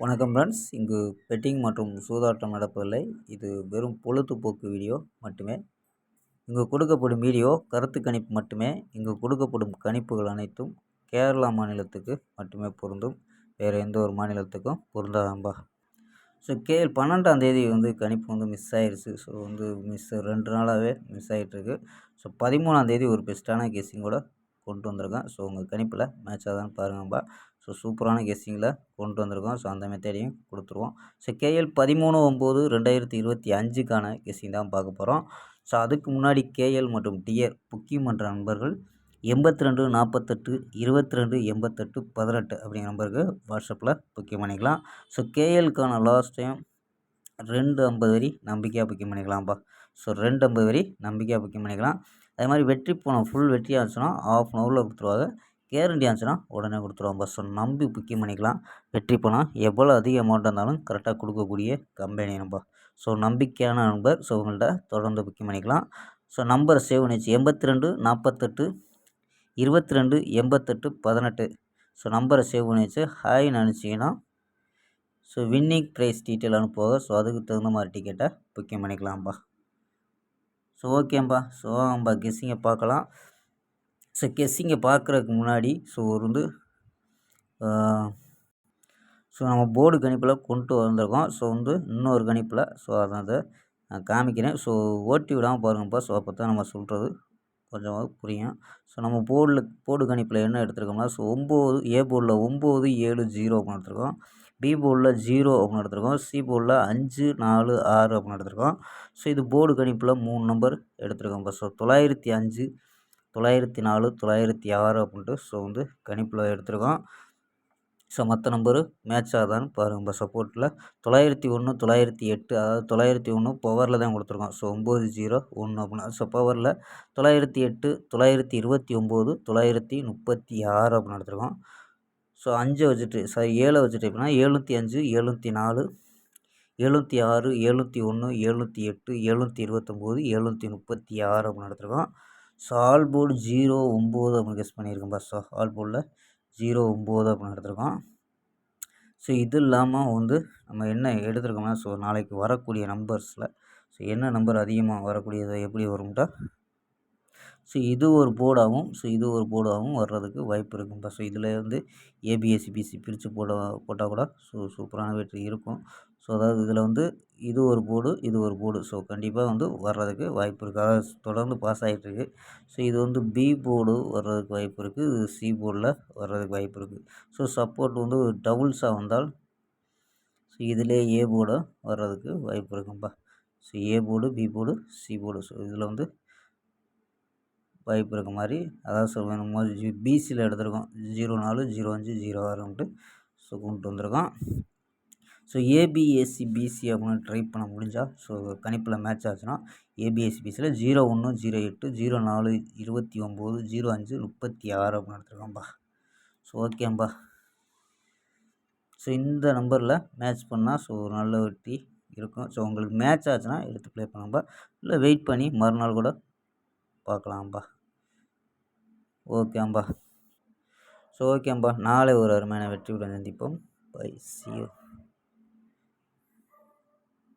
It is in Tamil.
வணக்கம் ஃப்ரெண்ட்ஸ். இங்கு பெட்டிங் மற்றும் சூதாட்டம் நடப்பதில்லை. இது வெறும் பொழுதுபோக்கு வீடியோ மட்டுமே. இங்கு கொடுக்கப்படும் வீடியோ கருத்து கணிப்பு மட்டுமே. இங்கு கொடுக்கப்படும் கணிப்புகள் அனைத்தும் கேரளா மாநிலத்துக்கு மட்டுமே பொருந்தும். வேறு எந்த ஒரு மாநிலத்துக்கும் பொருந்தாதம்பா. ஸோ 12ஆம் தேதி கணிப்பு மிஸ் ஆயிடுச்சு. ஸோ 2 நாளாகவே மிஸ் ஆகிட்டுருக்கு. ஸோ 13ஆம் தேதி ஒரு பெஸ்ட்டான கெஸ்ஸிங்கோட கொண்டு வந்திருக்கேன். ஸோ உங்கள் கணிப்பில் மேட்ச் ஆகுதான்னு பாருங்கம்பா. ஸோ சூப்பரான கெஸ்ஸிங்கில் கொண்டு வந்திருக்கோம். ஸோ அந்த மெத்தடையும் கொடுத்துருவோம். ஸோ KL 13/9/2025க்கான கெஸ்ஸிங் தான் பார்க்க போகிறோம். ஸோ அதுக்கு முன்னாடி KL மற்றும் டிஆர் புக்கிங் பண்ணுற நண்பர்கள் 82 48 22 88 18 அப்படிங்கிற நம்பருக்கு வாட்ஸ்அப்பில் புக்கிங் பண்ணிக்கலாம். ஸோ KLக்கான லாஸ்ட் டைம் 250 வரி நம்பிக்கையாக புக்கிங் பண்ணிக்கலாம்ப்பா. ஸோ 250 வரி நம்பிக்கையாக புக்கிங் பண்ணிக்கலாம். அதே மாதிரி வெற்றி போனோம் ஃபுல் வெற்றி ஆச்சுன்னா ½ அன் ஹவரில் கொடுத்துருவாங்க. கேரண்டி ஆச்சுன்னா உடனே கொடுத்துருவாங்க. ஸோ நம்பி புக்கிங் பண்ணிக்கலாம். வெற்றி போனால் எவ்வளோ அதிக அமௌண்ட் இருந்தாலும் கரெக்டாக கொடுக்கக்கூடிய கம்பெனி நம்பா. ஸோ நம்பிக்கையான நம்பர். ஸோ உங்கள்கிட்ட தொடர்ந்து புக்கிங் பண்ணிக்கலாம். ஸோ நம்பரை சேவ் பண்ணிச்சு 82 48 22 88 18. ஸோ நம்பரை சேவ் பண்ணிச்சு ஹாய்னு நினச்சிங்கன்னா ஸோ வின்னிங் ப்ரைஸ் டீட்டெயில் அனுப்புவாங்க. ஸோ அதுக்கு தகுந்த மாதிரி டிக்கெட்டை புக்கிங் பண்ணிக்கலாம்ப்பா. ஸோ ஓகேம்பா. ஸோ நம்ம கெஸ்ஸிங்கை பார்க்கலாம். ஸோ கெஸ்ஸிங்கை பார்க்குறதுக்கு முன்னாடி ஸோ நம்ம போர்டு கணிப்பில் கொண்டு வந்திருக்கோம். ஸோ இன்னொரு கணிப்பில் ஸோ அதை நான் காமிக்கிறேன். ஸோ ஓட்டி விடாமல் பாருங்கப்பா. ஸோ அப்போ தான் நம்ம சொல்கிறது கொஞ்சமாவது புரியும். ஸோ நம்ம போர்டு கணிப்பில் என்ன எடுத்துருக்கோம்னா ஸோ 9 ஏ போர்டில் 9 7 0 அப்படின்னு எடுத்துருக்கோம். பி போர்டில் 0 அப்படின்னு எடுத்துருக்கோம். சி போர்டில் 5 4 6 அப்படின்னு எடுத்துருக்கோம். ஸோ இது போர்டு கணிப்பில் 3 நம்பர் எடுத்துருக்கோம்ப்பா. ஸோ 905 904 906 அப்படின்ட்டு ஸோ கணிப்பில் எடுத்துருக்கோம். ஸோ மற்ற நம்பரு மேட்ச் ஆகுதான்னு பாருங்கப்பா. சப்போர்ட்டில் 901 908 அதாவது 901 பவரில் தான் கொடுத்துருக்கோம். ஸோ 901 அப்படின்னா ஸோ பவரில் 908 929 936 அப்படின்னு எடுத்துருக்கோம். ஸோ 5 வச்சுட்டு 7 வச்சுட்டு எப்படின்னா 705 704 706 701 708 729 736 அப்படின்னு எடுத்துருக்கோம். ஸோ ஆல் போர்டு 09 அப்படின்னு கெஸ் பண்ணியிருக்கோம்ப்பா. ஸோ ஆல் போர்டில் 09 அப்படின்னு எடுத்துருக்கோம். ஸோ இது இல்லாமல் நம்ம என்ன எடுத்துருக்கோம்னா ஸோ நாளைக்கு வரக்கூடிய நம்பர்ஸில் ஸோ என்ன நம்பர் அதிகமாக வரக்கூடியது எப்படி வரும்ட்டா ஸோ இது ஒரு போர்டாகவும் வர்றதுக்கு வாய்ப்பு இருக்கும்ப்பா. ஸோ இதில் ABCBC பிரித்து போட்டால் கூட ஸோ சூப்பரான வெற்றி இருக்கும். ஸோ அதாவது இதில் இது ஒரு போர்டு ஸோ கண்டிப்பாக வர்றதுக்கு வாய்ப்பு இருக்குது. அதாவது தொடர்ந்து பாஸ் ஆகிட்டுருக்கு. ஸோ இது பி போர்டு வர்றதுக்கு வாய்ப்பு இருக்குது. இது சி போர்டில் வர்றதுக்கு வாய்ப்பு இருக்குது. ஸோ சப்போர்ட் டபுள்ஸாக வந்தால் ஸோ இதிலே ஏ போர்டு வர்றதுக்கு வாய்ப்பு இருக்கும்ப்பா. So A board B board C board so இதில் வாய்ப்பு இருக்க மாதிரி அதாவது நம்ம பிசியில் எடுத்துருக்கோம் 04 05 06 ஸோ கொண்டு வந்திருக்கோம். ஸோ ABACBC அப்படின்னு ட்ரை பண்ண முடிஞ்சால் ஸோ கணிப்பில் மேட்ச் ஆச்சுன்னா ABACBCயில் 01 08 04 29 05 36 அப்படின்னு எடுத்துருக்கோம்ப்பா. ஸோ ஓகேம்பா. ஸோ இந்த நம்பரில் மேட்ச் பண்ணால் ஸோ நல்ல வெற்றி இருக்கும். ஸோ உங்களுக்கு மேட்ச் ஆச்சுன்னா எடுத்து ப்ளே பண்ணுங்கப்பா. இல்லை வெயிட் பண்ணி மறுநாள் கூட பார்க்கலாம்ப்பா. ஓகேம்பா. ஸோ ஓகேம்பா. நாளை ஒரு அருமையான வெற்றியுடன் சந்திப்போம். பை. See you.